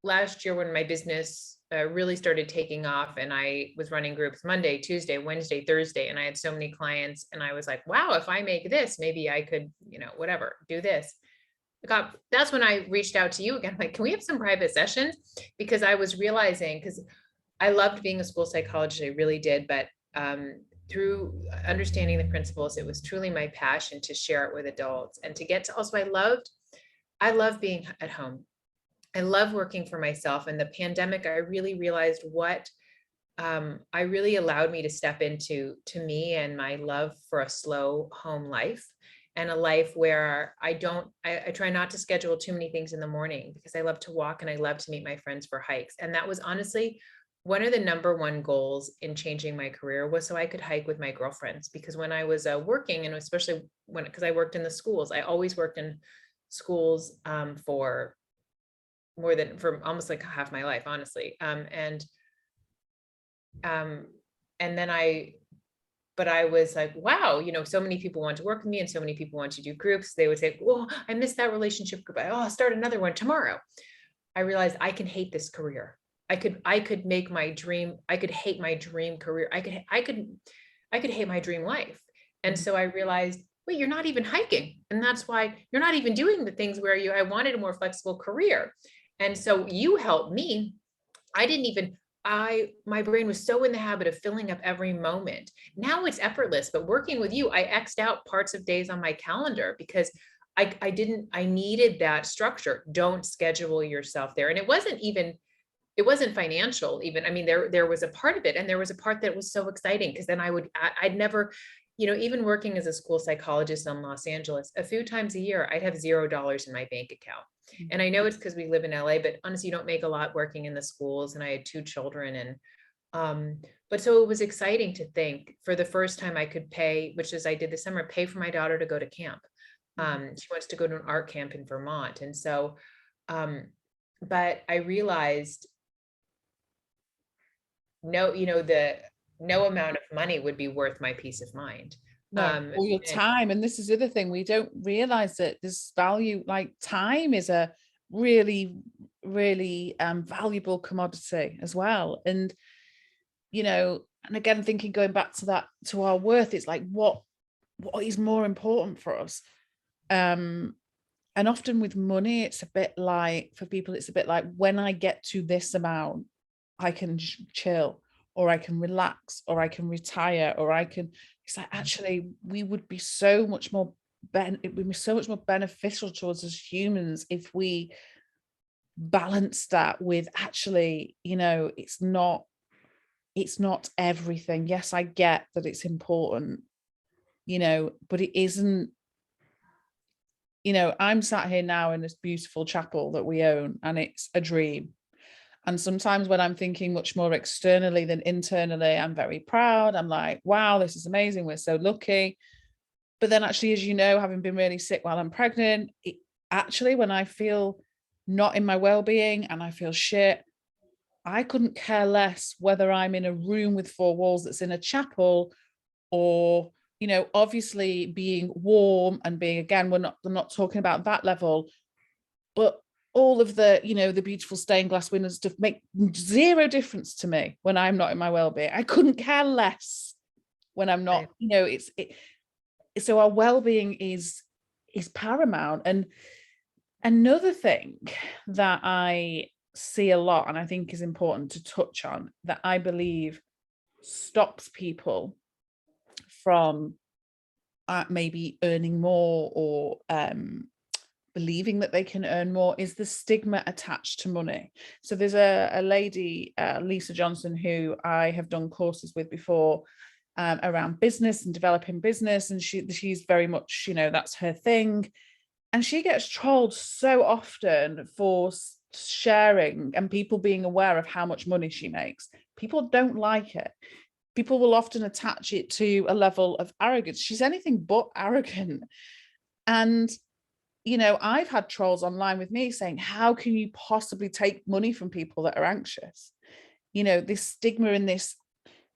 last year when my business really started taking off, and I was running groups Monday, Tuesday, Wednesday, Thursday, and I had so many clients, and I was like, wow, if I make this, maybe I could, whatever, do this. That's when I reached out to you again, like, can we have some private sessions? Because I was realizing, because I loved being a school psychologist, I really did, but through understanding the principles, it was truly my passion to share it with adults, and to get to also, I love being at home. I love working for myself. And the pandemic, I really realized what I really allowed me to step into to me and my love for a slow home life, and a life where I try not to schedule too many things in the morning, because I love to walk and I love to meet my friends for hikes. And that was honestly one of the number one goals in changing my career, was so I could hike with my girlfriends. Because when I was working, and especially because I worked in the schools, I always worked in schools for almost like half my life, honestly. And then but I was like, wow, so many people want to work with me and so many people want to do groups. They would say, well, I missed that relationship group. I'll start another one tomorrow. I realized I can hate this career. I could make my dream. I could hate my dream career. I could hate my dream life. And so I realized, wait, you're not even hiking. And that's why you're not even doing the things where I wanted a more flexible career. And so you helped me. My brain was so in the habit of filling up every moment. Now it's effortless, but working with you, I X'd out parts of days on my calendar, because I needed that structure. Don't schedule yourself there. And it wasn't financial even. I mean, there was a part of it, and there was a part that was so exciting, because then I'd never, even working as a school psychologist in Los Angeles, a few times a year, I'd have $0 in my bank account. And I know it's because we live in LA, but honestly, you don't make a lot working in the schools. And I had 2 children. But so it was exciting to think, for the first time I could pay, which is I did this summer, pay for my daughter to go to camp. She wants to go to an art camp in Vermont. And so, but I realized no amount of money would be worth my peace of mind. No, or your time. And this is the other thing, we don't realize that this value, like time, is a really, really valuable commodity as well. And and again, thinking, going back to that, to our worth, it's like what is more important for us. And often with money, it's a bit like, for people, it's a bit like, when I get to this amount, I can chill, or I can relax, or I can retire, or it's like, actually, we would be so much more it would be so much more beneficial to us as humans if we balance that with, actually, it's not everything. Yes, I get that it's important, but it isn't. I'm sat here now in this beautiful chapel that we own, and it's a dream. And sometimes when I'm thinking much more externally than internally, I'm very proud. I'm like, wow, this is amazing. We're so lucky. But then actually, as you know, having been really sick while I'm pregnant, actually, when I feel not in my well-being and I feel shit, I couldn't care less whether I'm in a room with 4 walls that's in a chapel, or, obviously being warm and being, again, I'm not talking about that level, but all of the, the beautiful stained glass windows stuff make zero difference to me when I'm not in my well-being. I couldn't care less. when I'm not, Right. so our well-being is paramount. And another thing that I see a lot, and I think is important to touch on, that I believe stops people from maybe earning more, or believing that they can earn more, is the stigma attached to money. So there's a lady, Lisa Johnson, who I have done courses with before, around business and developing business, and she's very much, that's her thing. And she gets trolled so often for sharing and people being aware of how much money she makes. People don't like it. People will often attach it to a level of arrogance. She's anything but arrogant. And I've had trolls online with me saying, how can you possibly take money from people that are anxious? This stigma and this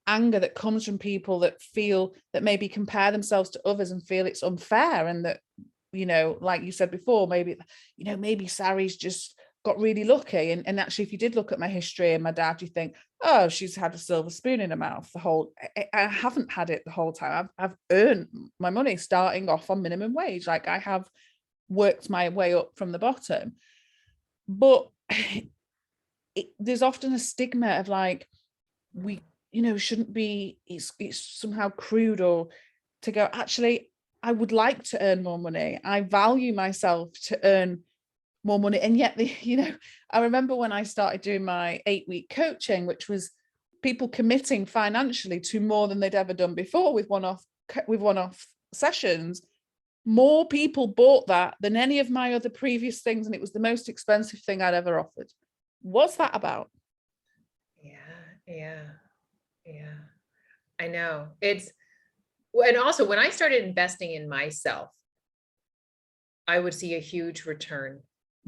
anger that comes from people that feel that maybe compare themselves to others and feel it's unfair, and that, like you said before, maybe Sarie's just got really lucky. And actually, if you did look at my history and my dad, you think, oh, she's had a silver spoon in her mouth the whole. I haven't had it the whole time. I've earned my money starting off on minimum wage. Like, I have worked my way up from the bottom. But there's often a stigma of like, we shouldn't be, it's somehow crude, or to go, actually, I would like to earn more money. I value myself to earn more money. And yet I remember when I started doing my 8-week coaching, which was people committing financially to more than they'd ever done before with one-off sessions. More people bought that than any of my other previous things, and it was the most expensive thing I'd ever offered. What's that about? Yeah. I know. And also when I started investing in myself, I would see a huge return.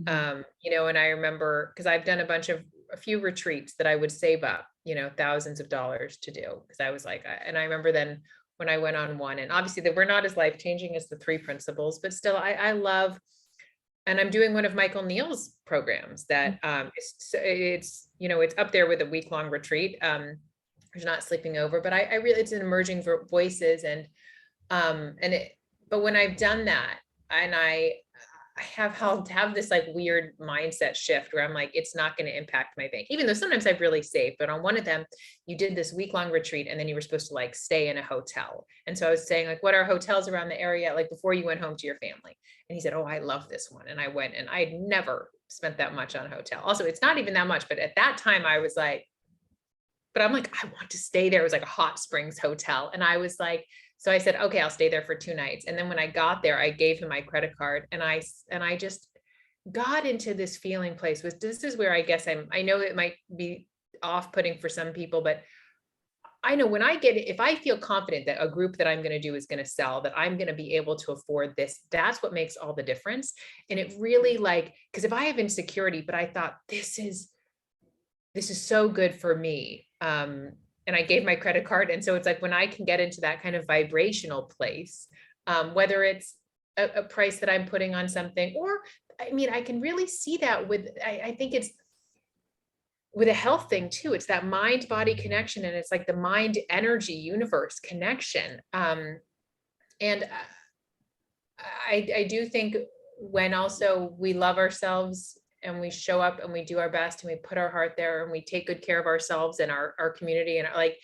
And I remember, because I've done a few retreats that I would save up, thousands of dollars to do, because I was like, and I remember then when I went on one, and obviously they were not as life-changing as the 3 principles, but still I love, and I'm doing one of Michael Neal's programs that it's up there with a week-long retreat. There's not sleeping over, but I really, it's an emerging voices, but when I've done that, and I have this like weird mindset shift where I'm like, it's not going to impact my bank, even though sometimes I've really saved. But on one of them, you did this week-long retreat, and then you were supposed to like stay in a hotel. And so I was saying, like, what are hotels around the area, like before you went home to your family? And he said, oh, I love this one. And I went, and I'd never spent that much on a hotel. Also, it's not even that much, but at that time I was like, but I'm like, I want to stay there. It was like a hot springs hotel. And I was like, so I said, okay, I'll stay there for 2 nights. And then when I got there, I gave him my credit card, and I just got into this feeling place. This is where I guess I know it might be off-putting for some people, but I know when if I feel confident that a group that I'm going to do is going to sell, that I'm going to be able to afford this, that's what makes all the difference. And it really, like, because if I have insecurity, but I thought this is so good for me. And I gave my credit card. And so it's like, when I can get into that kind of vibrational place, whether it's a price that I'm putting on something, or, I mean, I can really see that I think it's with a health thing too. It's that mind body connection. And it's like the mind energy universe connection. And I do think when also we love ourselves, and we show up and we do our best, and we put our heart there, and we take good care of ourselves and our community, and like,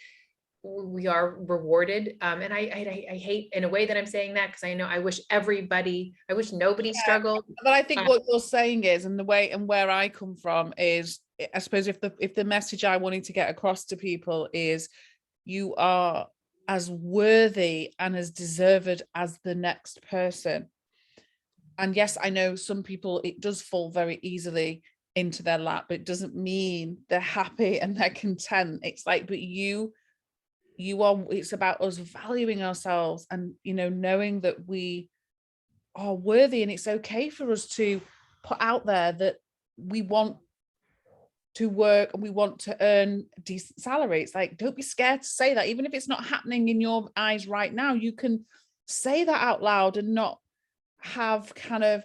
we are rewarded. And I hate in a way that I'm saying that, because I know I wish nobody struggled. But I think what you're saying is, and the way and where I come from is, I suppose if the message I wanted to get across to people is, you are as worthy and as deserved as the next person. And yes, I know some people, it does fall very easily into their lap, but it doesn't mean they're happy and they're content. It's like, but it's about us valuing ourselves, and, knowing that we are worthy, and it's okay for us to put out there that we want to work and we want to earn a decent salary. It's like, don't be scared to say that, even if it's not happening in your eyes right now. You can say that out loud and not have kind of,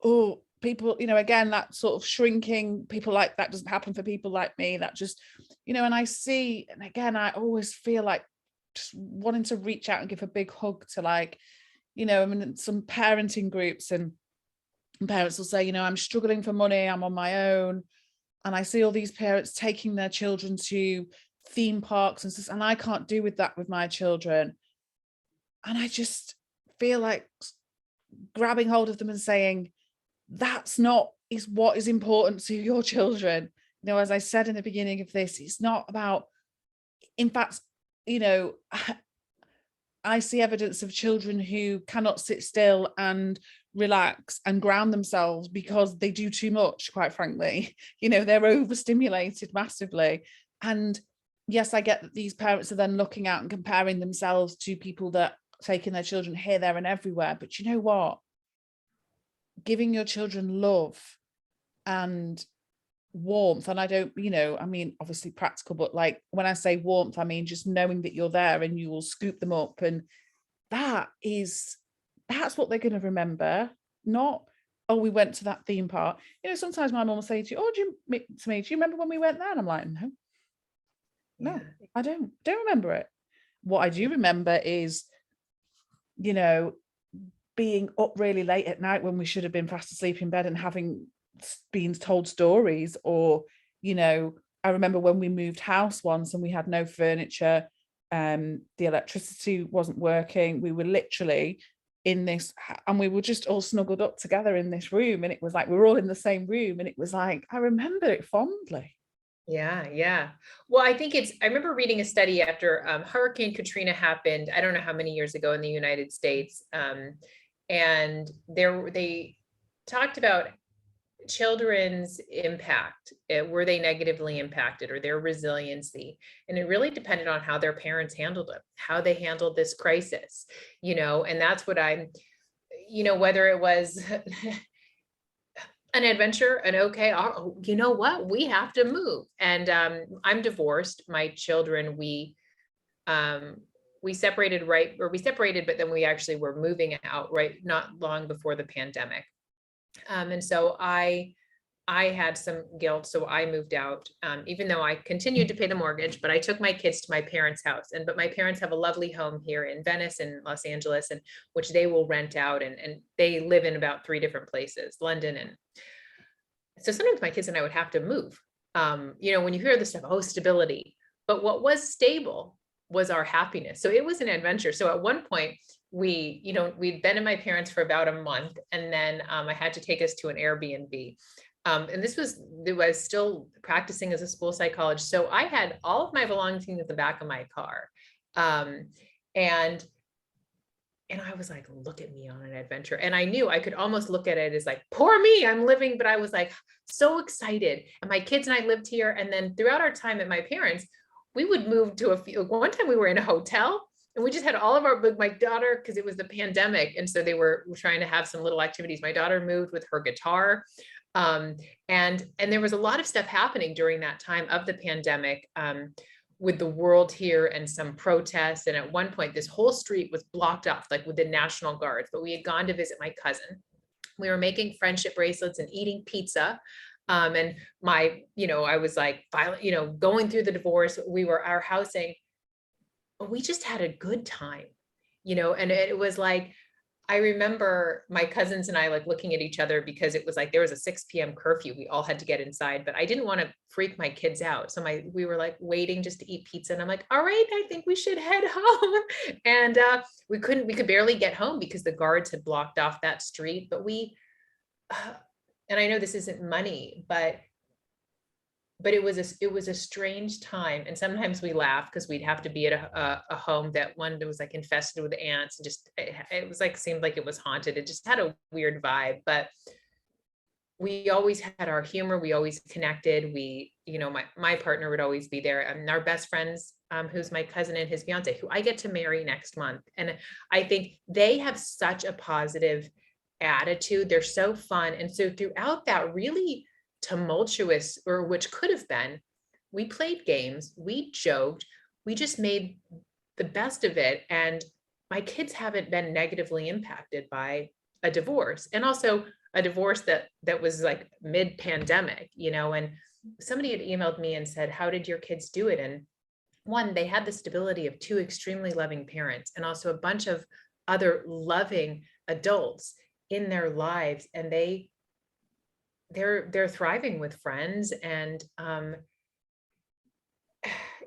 oh, people, again, that sort of shrinking, people like that doesn't happen for people like me, that just, and I see, and again, I always feel like, just wanting to reach out and give a big hug to, like, you know, I mean, some parenting groups, and parents will say, you know, I'm struggling for money, I'm on my own. And I see all these parents taking their children to theme parks and I can't do with that with my children. And I just feel like grabbing hold of them and saying, that's not is what is important to your children. You know, as I said in the beginning of this, it's not about, in fact, you know, I see evidence of children who cannot sit still and relax and ground themselves because they do too much, quite frankly. You know, they're overstimulated massively. And yes, I get that these parents are then looking out and comparing themselves to people that are taking their children here, there, and everywhere. But you know what? Giving your children love and warmth, and I don't, you know, I mean, obviously practical, but like when I say warmth, I mean just knowing that you're there and you will scoop them up, and that's what they're going to remember. Not, oh, we went to that theme park. You know, sometimes my mum will say to you, oh, do you remember when we went there? And I'm like, no, Yeah. I don't remember it. What I do remember is, you know, being up really late at night when we should have been fast asleep in bed and having been told stories. Or, you know, I remember when we moved house once and we had no furniture, the electricity wasn't working. We were literally in this, and we were just all snuggled up together in this room, and it was like we were all in the same room, and it was like I remember it fondly. Yeah, yeah. Well, I remember reading a study after Hurricane Katrina happened, I don't know how many years ago in the United States. And they talked about children's impact. Were they negatively impacted, or their resiliency? And it really depended on how their parents handled it, how they handled this crisis, you know, and that's what I'm, you know, whether it was an adventure, and okay, you know what, we have to move. And I'm divorced. My children, we separated but then we actually were moving out right not long before the pandemic. And so I had some guilt, so I moved out, even though I continued to pay the mortgage. But I took my kids to my parents' house, but my parents have a lovely home here in Venice and Los Angeles, and which they will rent out, and they live in about 3 different places, London. And so sometimes my kids and I would have to move. You know, when you hear this stuff, oh, stability, but what was stable was our happiness. So it was an adventure. So at one point we'd been in my parents for about a month, and then I had to take us to an Airbnb. And it was still practicing as a school psychologist. So I had all of my belongings in the back of my car. And I was like, look at me on an adventure. And I knew I could almost look at it as like, poor me, I'm living, but I was like so excited. And my kids and I lived here. And then throughout our time at my parents', we would move to one time we were in a hotel, and we just had all of my daughter, because it was the pandemic. And so they were trying to have some little activities. My daughter moved with her guitar. And there was a lot of stuff happening during that time of the pandemic, with the world here and some protests. And at one point, this whole street was blocked off, like with the National Guards, but we had gone to visit my cousin. We were making friendship bracelets and eating pizza. And I was like, going through the divorce, our housing, but we just had a good time, and it was like, I remember my cousins and I like looking at each other, because it was like there was a 6 p.m. curfew. We all had to get inside, but I didn't want to freak my kids out. So we were like waiting just to eat pizza. And I'm like, all right, I think we should head home. And we could barely get home because the guards had blocked off that street. But and I know this isn't money, but it was a strange time. And sometimes we laugh because we'd have to be at a home that was like infested with ants, and just it was like seemed like it was haunted. It just had a weird vibe, but we always had our humor. We always connected. My partner would always be there, and our best friends, who's my cousin and his fiance, who I get to marry next month. And I think they have such a positive attitude. They're so fun. And so throughout that really tumultuous, or which could have been, we played games, we joked, we just made the best of it. And my kids haven't been negatively impacted by a divorce, and also a divorce that was like mid-pandemic, and somebody had emailed me and said, how did your kids do it? And one, they had the stability of two extremely loving parents and also a bunch of other loving adults in their lives, and they're thriving with friends. And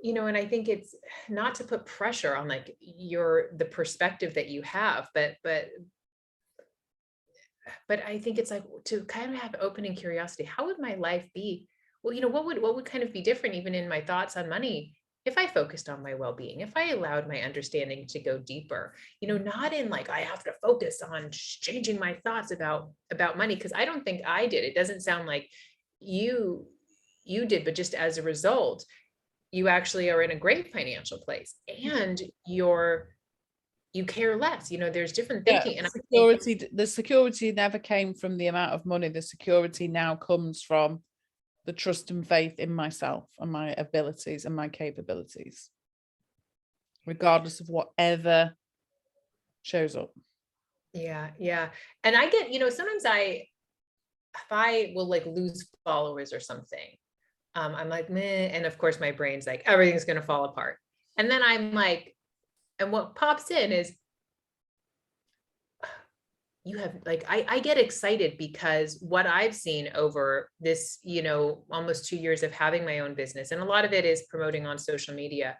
and I think it's not to put pressure on like the perspective that you have, but I think it's like to kind of have opening curiosity. How would my life be? Well, what would kind of be different even in my thoughts on money if I focused on my well-being, if I allowed my understanding to go deeper, not in like I have to focus on changing my thoughts about money, because I don't think I did. It doesn't sound like you you did, but just as a result, you actually are in a great financial place and you care less. There's different Yeah, thinking. And I think, the security never came from the amount of money. The security now comes from the trust and faith in myself and my abilities and my capabilities, regardless of whatever shows up. yeah, yeah. And I get, sometimes if I will like lose followers or something, I'm like, meh. And of course my brain's like, everything's going to fall apart. And then I'm like, and what pops in is, you have like, I get excited because what I've seen over this, almost 2 years of having my own business, and a lot of it is promoting on social media,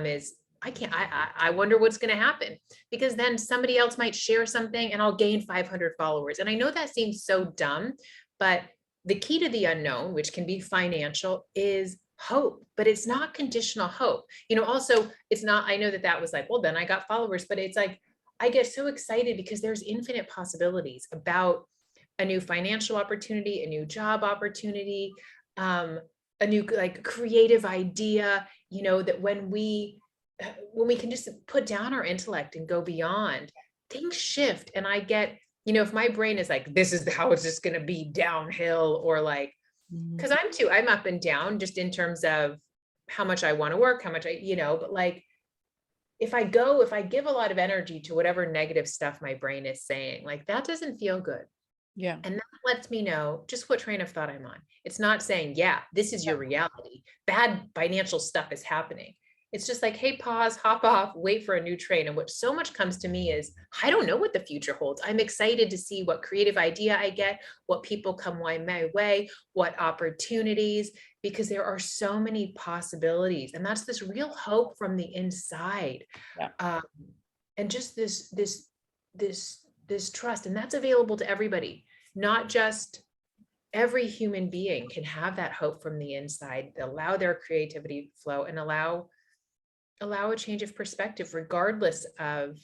is I wonder what's going to happen, because then somebody else might share something and I'll gain 500 followers. And I know that seems so dumb, but the key to the unknown, which can be financial, is hope. But it's not conditional hope. Also, it's not, I know that was like, well, then I got followers, but it's like, I get so excited because there's infinite possibilities about a new financial opportunity, a new job opportunity, a new like creative idea, that when we can just put down our intellect and go beyond, things shift. And I get, if my brain is like, this is how it's just going to be downhill, or like, because I'm up and down just in terms of how much I want to work, how much but like, if I give a lot of energy to whatever negative stuff my brain is saying, like that doesn't feel good. Yeah. And that lets me know just what train of thought I'm on. It's not saying, yeah, this is your reality. Bad financial stuff is happening. It's just like, hey, pause, hop off, wait for a new train. And what so much comes to me is, I don't know what the future holds. I'm excited to see what creative idea I get, what people come my way, what opportunities, because there are so many possibilities. And that's this real hope from the inside. Yeah. And just this trust, and that's available to everybody, not just every human being can have that hope from the inside, allow their creativity to flow, and allow a change of perspective, regardless of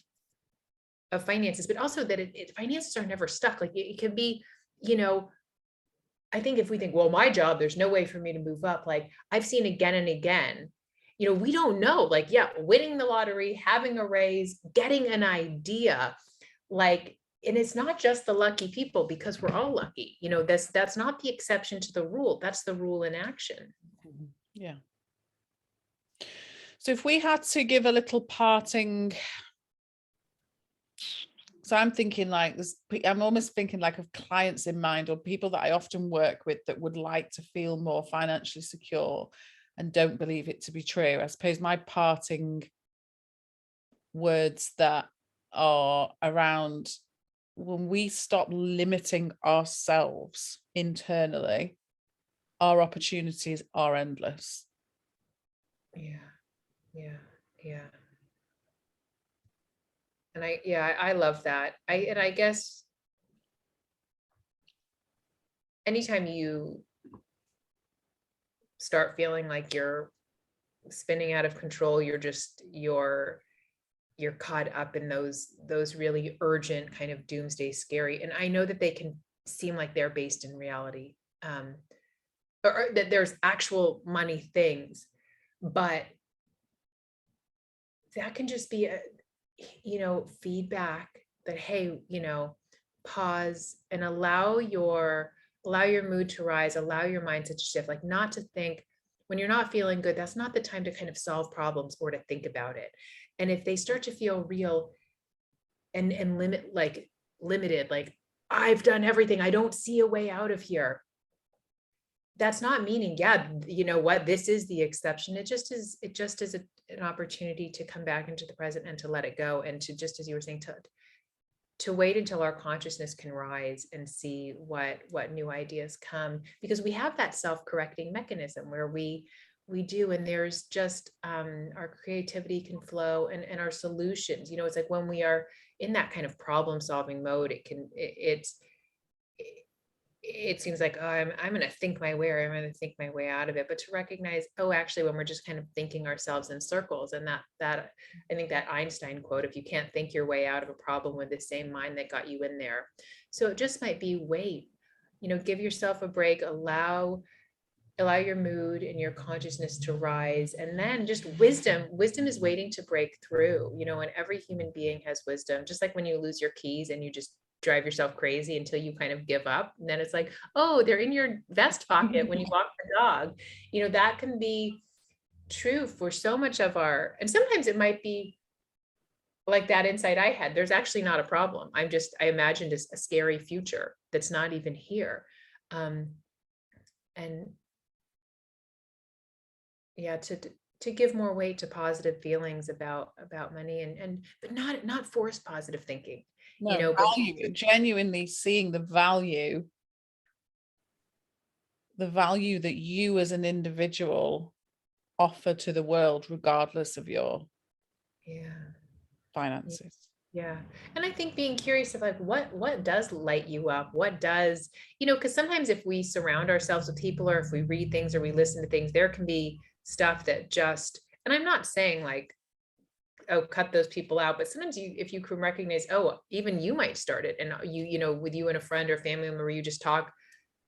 finances, but also that finances are never stuck. Like it can be, I think if we think, well, my job, there's no way for me to move up. Like I've seen again and again, we don't know, like, yeah, winning the lottery, having a raise, getting an idea, like, and it's not just the lucky people, because we're all lucky. That's not the exception to the rule. That's the rule in action. Yeah. So if we had to give a little parting, so I'm thinking like this, I'm almost thinking like of clients in mind, or people that I often work with that would like to feel more financially secure and don't believe it to be true. I suppose my parting words that are around, when we stop limiting ourselves internally, our opportunities are endless. Yeah. And I love that. I guess anytime you start feeling like you're spinning out of control, you're caught up in those really urgent kind of doomsday scary. And I know that they can seem like they're based in reality, or that there's actual money things, but that can just be a feedback that, hey, pause and allow your mood to rise, allow your mindset to shift, like not to think when you're not feeling good, that's not the time to kind of solve problems or to think about it. And if they start to feel real and limited, like I've done everything, I don't see a way out of here, that's not meaning, yeah, you know what, this is the exception. It just is an opportunity to come back into the present and to let it go. And to, just as you were saying, to wait until our consciousness can rise and see what new ideas come, because we have that self-correcting mechanism where we do, and there's just our creativity can flow, and our solutions, you know, it's like when we are in that kind of problem solving mode, it seems like, oh, I'm going to think my way, or I'm going to think my way out of it. But to recognize, oh, actually, when we're just kind of thinking ourselves in circles, and that I think that Einstein quote, if you can't think your way out of a problem with the same mind that got you in there. So it just might be, wait, you know, give yourself a break, allow your mood and your consciousness to rise. And then just wisdom is waiting to break through, you know, and every human being has wisdom, just like when you lose your keys and you just drive yourself crazy until you kind of give up. And then it's like, oh, they're in your vest pocket when you walk the dog. You know, that can be true for so much of our, and sometimes it might be like that insight I had. There's actually not a problem. I imagined a scary future that's not even here. And yeah, to give more weight to positive feelings about money, and but not force positive thinking, you No, know, but value, genuinely seeing the value that you as an individual offer to the world, regardless of your yeah, finances. yeah. And I think being curious of like, what does light you up? What does, you know, because sometimes if we surround ourselves with people, or if we read things or we listen to things, there can be stuff that just, and I'm not saying like, oh, cut those people out, but sometimes if you can recognize, oh, even you might start it, and you know, with you and a friend or family member, you just talk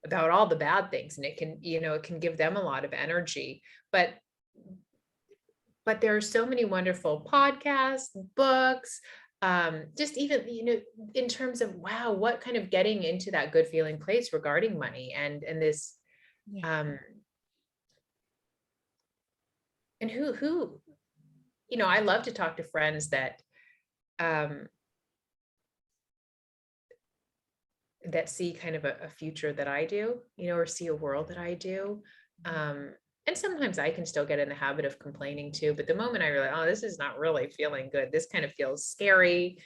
about all the bad things, and it can, you know, it can give them a lot of energy. But there are so many wonderful podcasts, books, just even, you know, in terms of, wow, what kind of getting into that good feeling place regarding money and this, Yeah. and who, you know, I love to talk to friends um, that see kind of a future that I do, you know, or see a world that I do. And sometimes I can still get in the habit of complaining too. But the moment I realize, oh, this is not really feeling good, this kind of feels scary.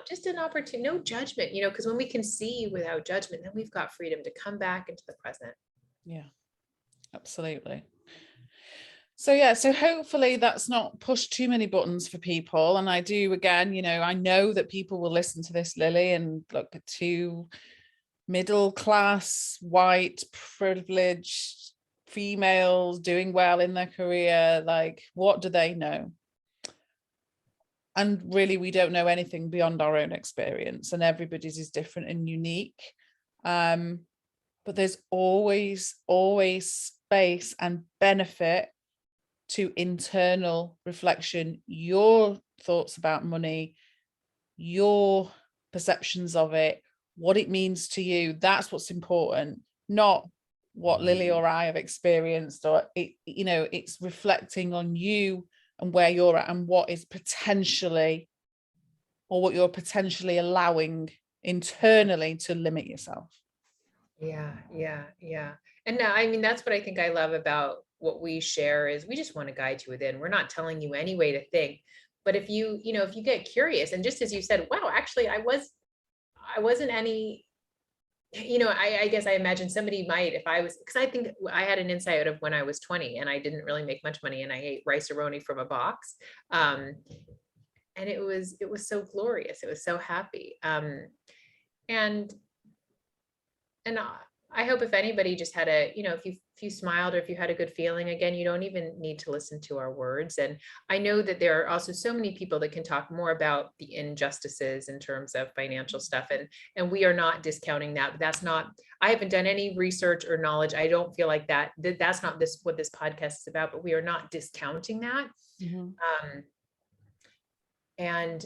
Just an opportunity, no judgment, you know, because when we can see without judgment, then we've got freedom to come back into the present. Yeah, absolutely. So yeah, so hopefully that's not pushed too many buttons for people. And I do, again, you know, I know that people will listen to this, Lily, and look at two middle class, white, privileged females doing well in their career. Like, what do they know? And really, we don't know anything beyond our own experience, and everybody's is different and unique. But there's always space and benefit to internal reflection, your thoughts about money, your perceptions of it, what it means to you. That's what's important, not what Lily or I have experienced, or it, you know, it's reflecting on you and where you're at and what is potentially, or what you're potentially allowing internally to limit yourself. Yeah. And now, I mean, that's what I think I love about what we share is we just want to guide you within. We're not telling you any way to think. But if you, you know, if you get curious, and just as you said, wow, actually, I wasn't any, you know, I guess I imagine somebody might, if I was, because I think I had an insight of when I was 20 and I didn't really make much money, and I ate rice-a-roni from a box. And it was so glorious. It was so happy. And I hope if anybody just had a, you know, if you smiled, or if you had a good feeling, again, you don't even need to listen to our words. And I know that there are also so many people that can talk more about the injustices in terms of financial stuff. And we are not discounting that. But that's not, I haven't done any research or knowledge. I don't feel like that's not what this podcast is about, but we are not discounting that. And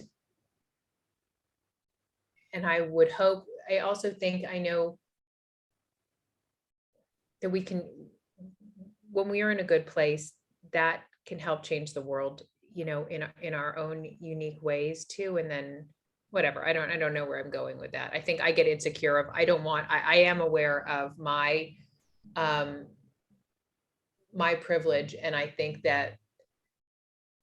I would hope, I also think, I know that we can, when we are in a good place, that can help change the world, you know, in our own unique ways too. And then whatever, I don't know where I'm going with that. I think I get insecure of, I am aware of my my privilege. And I think that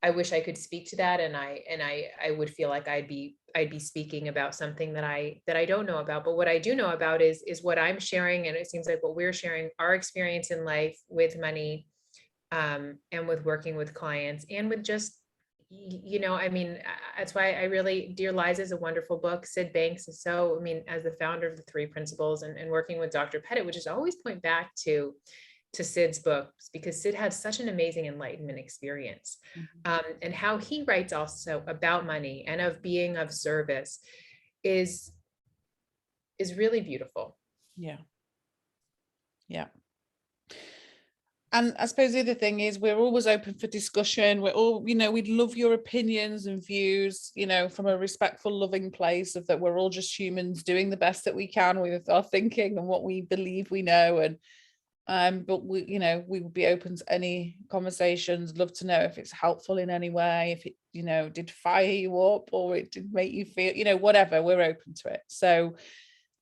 I wish I could speak to that. And I would feel like I'd be speaking about something that I don't know about. But what I do know about is what I'm sharing. And it seems like what we're sharing, our experience in life with money, and with working with clients, and with just, I mean, that's why I really, Dear Lies is a wonderful book. Sid Banks is so, I mean, as the founder of the Three Principles, and working with Dr. Pettit, which is always point back to Sid's books, because Sid had such an amazing enlightenment experience. And how he writes also about money and of being of service is really beautiful. Yeah. And I suppose the other thing is we're always open for discussion. We're all, we'd love your opinions and views, from a respectful, loving place of that we're all just humans doing the best that we can with our thinking and what we believe we know. And but we would be open to any conversations. Love to know if it's helpful in any way, if it, did fire you up or it did make you feel, whatever, we're open to it. So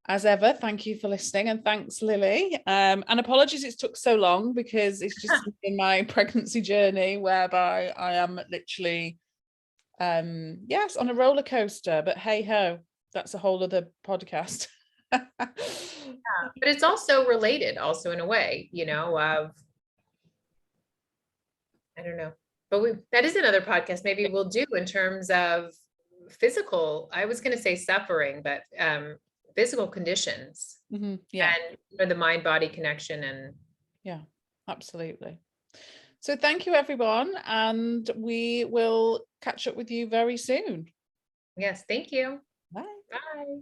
as ever, thank you for listening, and thanks, Lily. And apologies it's took so long, because it's just in my pregnancy journey whereby I am literally, yes, on a roller coaster. But hey ho, that's a whole other podcast. Yeah, but it's also related, also in a way, of, I don't know, but that is another podcast maybe we'll do in terms of physical. I was going to say suffering, but physical conditions. Yeah, and the mind-body connection. And yeah, absolutely. So thank you, everyone, and we will catch up with you very soon. yes, thank you. Bye. Bye.